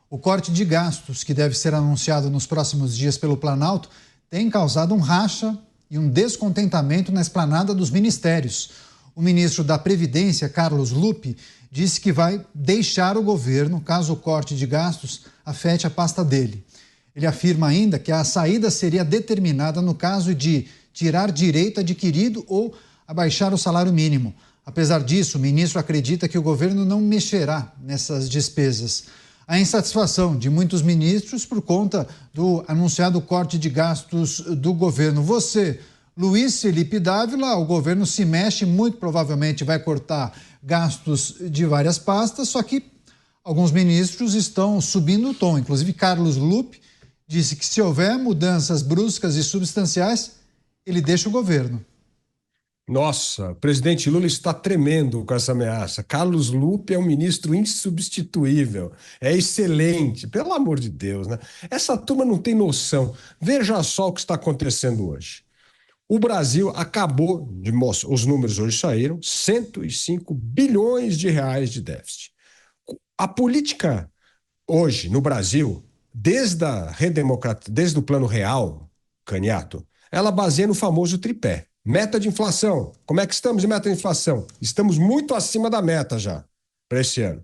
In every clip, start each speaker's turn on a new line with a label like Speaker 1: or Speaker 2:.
Speaker 1: O corte de gastos, que deve ser anunciado nos próximos dias pelo Planalto, tem causado um racha e um descontentamento na esplanada dos ministérios. O ministro da Previdência, Carlos Lupe, disse que vai deixar o governo caso o corte de gastos afete a pasta dele. Ele afirma ainda que a saída seria determinada no caso de tirar direito adquirido ou abaixar o salário mínimo. Apesar disso, o ministro acredita que o governo não mexerá nessas despesas. A insatisfação de muitos ministros por conta do anunciado corte de gastos do governo. Você, Luiz Felipe Dávila, o governo se mexe, muito provavelmente vai cortar gastos de várias pastas, só que alguns ministros estão subindo o tom. Inclusive, Carlos Lupe disse que se houver mudanças bruscas e substanciais, ele deixa o governo.
Speaker 2: Nossa, o presidente Lula está tremendo com essa ameaça. Carlos Lupe é um ministro insubstituível, é excelente, pelo amor de Deus, né? Essa turma não tem noção. Veja só o que está acontecendo hoje. O Brasil acabou de mostrar, os números hoje saíram, 105 bilhões de reais de déficit. A política hoje no Brasil, desde o Plano Real, Caniato, ela baseia no famoso tripé. Meta de inflação. Como é que estamos em meta de inflação? Estamos muito acima da meta já, para esse ano.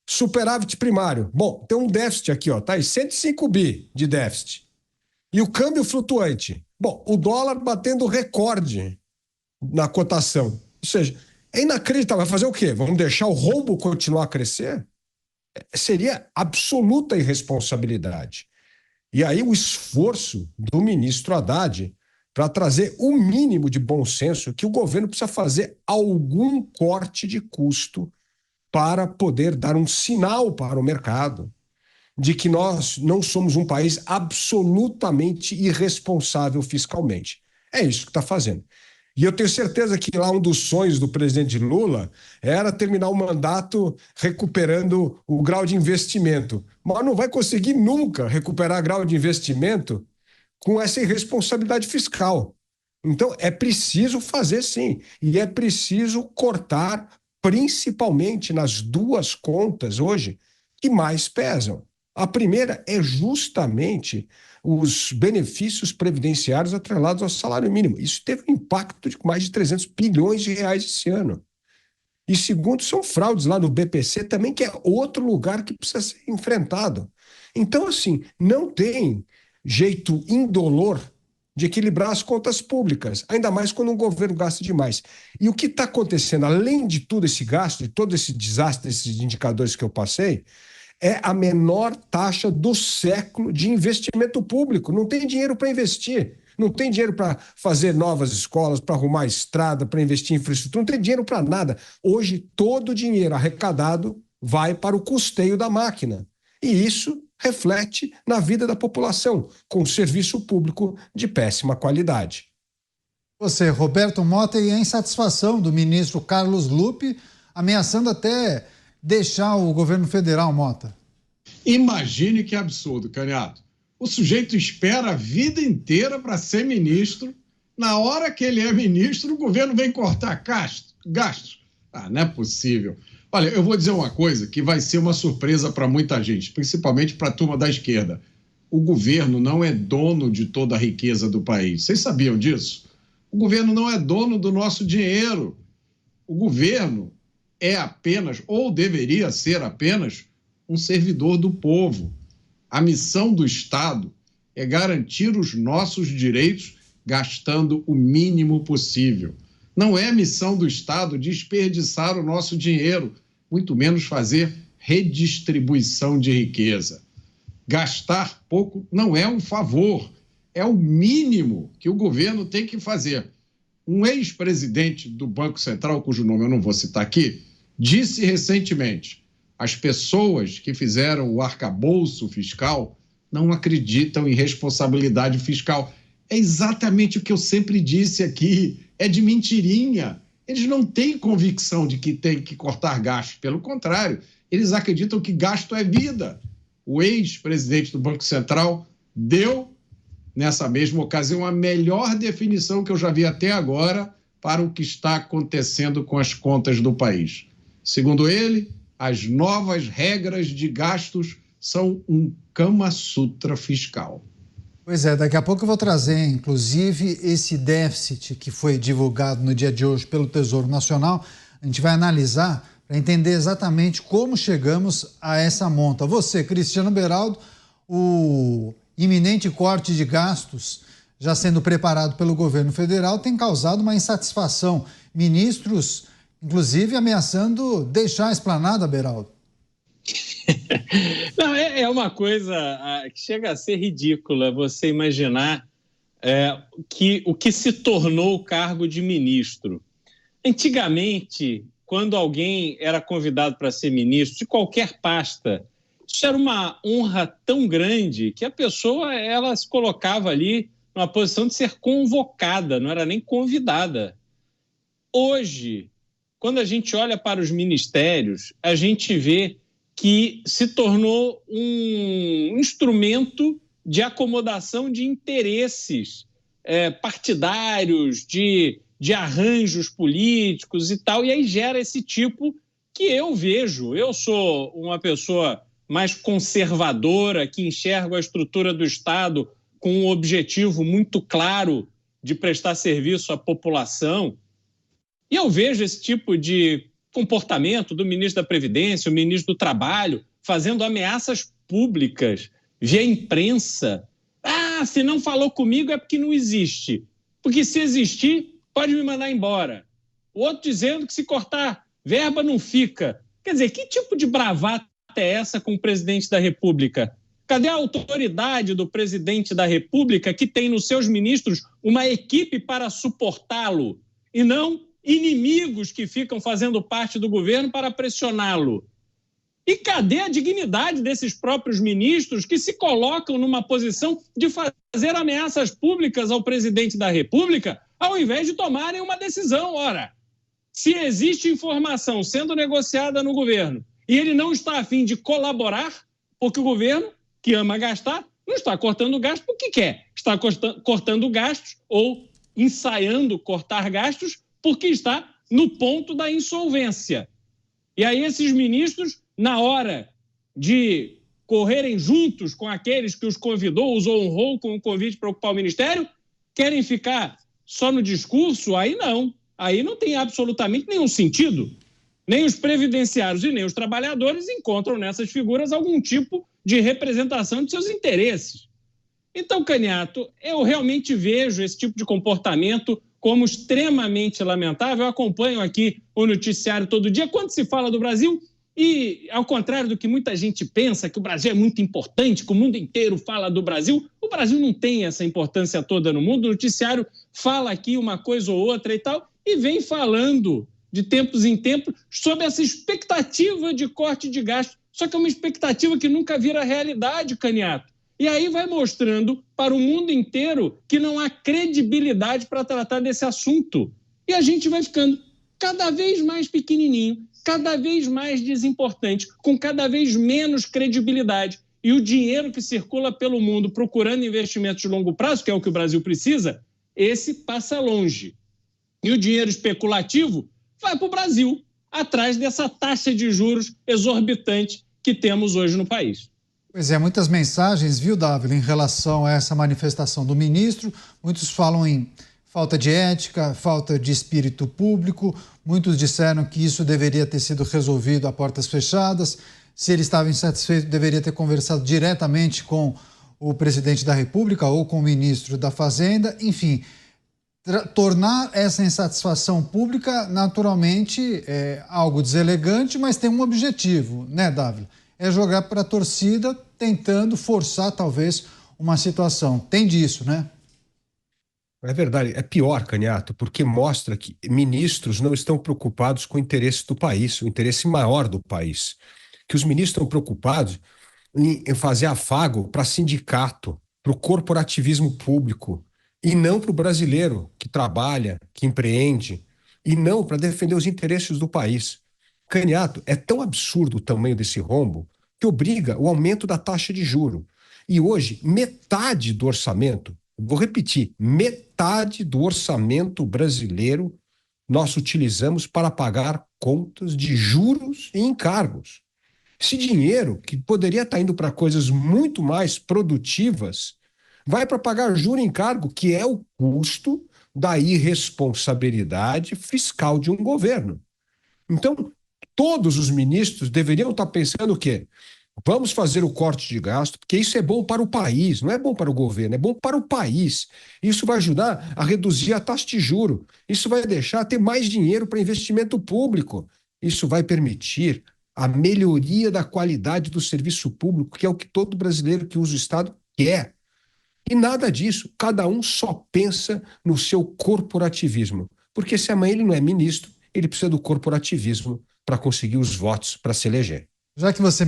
Speaker 2: Superávit primário. Bom, tem um déficit aqui, ó, tá aí, 105 bi de déficit. E o câmbio flutuante. Bom, o dólar batendo recorde na cotação. Ou seja, é inacreditável. Vai fazer o quê? Vamos deixar o rombo continuar a crescer? Seria absoluta irresponsabilidade. E aí o esforço do ministro Haddad para trazer o mínimo de bom senso que o governo precisa fazer algum corte de custo para poder dar um sinal para o mercado de que nós não somos um país absolutamente irresponsável fiscalmente. É isso que está fazendo. E eu tenho certeza que lá um dos sonhos do presidente Lula era terminar o mandato recuperando o grau de investimento. Mas não vai conseguir nunca recuperar grau de investimento com essa irresponsabilidade fiscal. Então, é preciso fazer sim. E é preciso cortar, principalmente nas duas contas hoje que mais pesam. A primeira é justamente os benefícios previdenciários atrelados ao salário mínimo. Isso teve um impacto de mais de 300 bilhões de reais esse ano. E segundo, são fraudes lá no BPC também, que é outro lugar que precisa ser enfrentado. Então, assim, não tem jeito indolor de equilibrar as contas públicas, ainda mais quando um governo gasta demais. E o que está acontecendo, além de tudo esse gasto, de todo esse desastre, esses indicadores que eu passei, é a menor taxa do século de investimento público. Não tem dinheiro para investir, não tem dinheiro para fazer novas escolas, para arrumar estrada, para investir em infraestrutura, não tem dinheiro para nada. Hoje, todo o dinheiro arrecadado vai para o custeio da máquina. E isso reflete na vida da população, com serviço público de péssima qualidade.
Speaker 1: Você, Roberto Mota, e a insatisfação do ministro Carlos Lupe, ameaçando até deixar o governo federal, Mota.
Speaker 3: Imagine que absurdo, Caniato. O sujeito espera a vida inteira para ser ministro. Na hora que ele é ministro, o governo vem cortar gastos. Não é possível. Olha, eu vou dizer uma coisa que vai ser uma surpresa para muita gente, principalmente para a turma da esquerda. O governo não é dono de toda a riqueza do país. Vocês sabiam disso? O governo não é dono do nosso dinheiro. O governo é apenas, ou deveria ser apenas, um servidor do povo. A missão do Estado é garantir os nossos direitos gastando o mínimo possível. Não é missão do Estado desperdiçar o nosso dinheiro, muito menos fazer redistribuição de riqueza. Gastar pouco não é um favor, é o mínimo que o governo tem que fazer. Um ex-presidente do Banco Central, cujo nome eu não vou citar aqui, disse recentemente: as pessoas que fizeram o arcabouço fiscal não acreditam em responsabilidade fiscal. É exatamente o que eu sempre disse aqui, é de mentirinha. Eles não têm convicção de que tem que cortar gastos, pelo contrário, eles acreditam que gasto é vida. O ex-presidente do Banco Central deu, nessa mesma ocasião, a melhor definição que eu já vi até agora para o que está acontecendo com as contas do país. Segundo ele, As novas regras de gastos são um Kama Sutra fiscal.
Speaker 1: Pois é, daqui a pouco eu vou trazer, inclusive, esse déficit que foi divulgado no dia de hoje pelo Tesouro Nacional. A gente vai analisar para entender exatamente como chegamos a essa monta. Você, Cristiano Beraldo, o iminente corte de gastos já sendo preparado pelo governo federal tem causado uma insatisfação. Ministros, inclusive, ameaçando deixar a esplanada, Beraldo.
Speaker 4: Não, é uma coisa que chega a ser ridícula você imaginar que o que se tornou o cargo de ministro. Antigamente, quando alguém era convidado para ser ministro de qualquer pasta, isso era uma honra tão grande que a pessoa ela se colocava ali numa posição de ser convocada, não era nem convidada. Hoje, quando a gente olha para os ministérios, a gente vê que se tornou um instrumento de acomodação de interesses partidários, de arranjos políticos e tal, e aí gera esse tipo que eu vejo. Eu sou uma pessoa mais conservadora, que enxerga a estrutura do Estado com um objetivo muito claro de prestar serviço à população, e eu vejo esse tipo de comportamento do ministro da Previdência, o ministro do Trabalho, fazendo ameaças públicas via imprensa. Se não falou comigo é porque não existe. Porque se existir, pode me mandar embora. O outro dizendo que se cortar verba não fica. Quer dizer, que tipo de bravata é essa com o presidente da República? Cadê a autoridade do presidente da República que tem nos seus ministros uma equipe para suportá-lo e não inimigos que ficam fazendo parte do governo para pressioná-lo? E cadê a dignidade desses próprios ministros que se colocam numa posição de fazer ameaças públicas ao presidente da República ao invés de tomarem uma decisão? Ora, se existe informação sendo negociada no governo e ele não está a fim de colaborar, porque o governo, que ama gastar, não está cortando gasto porque quer, está cortando gastos ou ensaiando cortar gastos porque está no ponto da insolvência. E aí esses ministros, na hora de correrem juntos com aqueles que os convidou, os honrou com o convite para ocupar o ministério, querem ficar só no discurso? Aí não tem absolutamente nenhum sentido. Nem os previdenciários e nem os trabalhadores encontram nessas figuras algum tipo de representação de seus interesses. Então, Caniato, eu realmente vejo esse tipo de comportamento como extremamente lamentável. Eu acompanho aqui o noticiário todo dia. Quando se fala do Brasil, e ao contrário do que muita gente pensa, que o Brasil é muito importante, que o mundo inteiro fala do Brasil, o Brasil não tem essa importância toda no mundo. O noticiário fala aqui uma coisa ou outra e tal, e vem falando de tempos em tempos sobre essa expectativa de corte de gastos. Só que é uma expectativa que nunca vira realidade, Caniato. E aí vai mostrando para o mundo inteiro que não há credibilidade para tratar desse assunto. E a gente vai ficando cada vez mais pequenininho, cada vez mais desimportante, com cada vez menos credibilidade. E o dinheiro que circula pelo mundo procurando investimentos de longo prazo, que é o que o Brasil precisa, esse passa longe. E o dinheiro especulativo vai para o Brasil, atrás dessa taxa de juros exorbitante que temos hoje no país.
Speaker 1: Pois é, muitas mensagens, viu, Dávila, em relação a essa manifestação do ministro. Muitos falam em falta de ética, falta de espírito público. Muitos disseram que isso deveria ter sido resolvido a portas fechadas. Se ele estava insatisfeito, deveria ter conversado diretamente com o presidente da República ou com o ministro da Fazenda. Enfim, tornar essa insatisfação pública, naturalmente, é algo deselegante, mas tem um objetivo, né, Dávila? É jogar para a torcida tentando forçar, talvez, uma situação. Tem disso, né?
Speaker 2: É verdade. É pior, Caniato, porque mostra que ministros não estão preocupados com o interesse do país, o interesse maior do país. Que os ministros estão preocupados em fazer afago para sindicato, para o corporativismo público, e não para o brasileiro que trabalha, que empreende, e não para defender os interesses do país. Caniato, é tão absurdo o tamanho desse rombo que obriga o aumento da taxa de juro. E hoje, metade do orçamento, vou repetir, metade do orçamento brasileiro nós utilizamos para pagar contas de juros e encargos. Esse dinheiro, que poderia estar indo para coisas muito mais produtivas, vai para pagar juro e encargo, que é o custo da irresponsabilidade fiscal de um governo. Então, todos os ministros deveriam estar pensando o quê? Vamos fazer o corte de gasto, porque isso é bom para o país, não é bom para o governo, é bom para o país. Isso vai ajudar a reduzir a taxa de juros, isso vai deixar ter mais dinheiro para investimento público, isso vai permitir a melhoria da qualidade do serviço público, que é o que todo brasileiro que usa o Estado quer. E nada disso, cada um só pensa no seu corporativismo, porque se amanhã ele não é ministro, ele precisa do corporativismo para conseguir os votos para se eleger.
Speaker 1: Já que você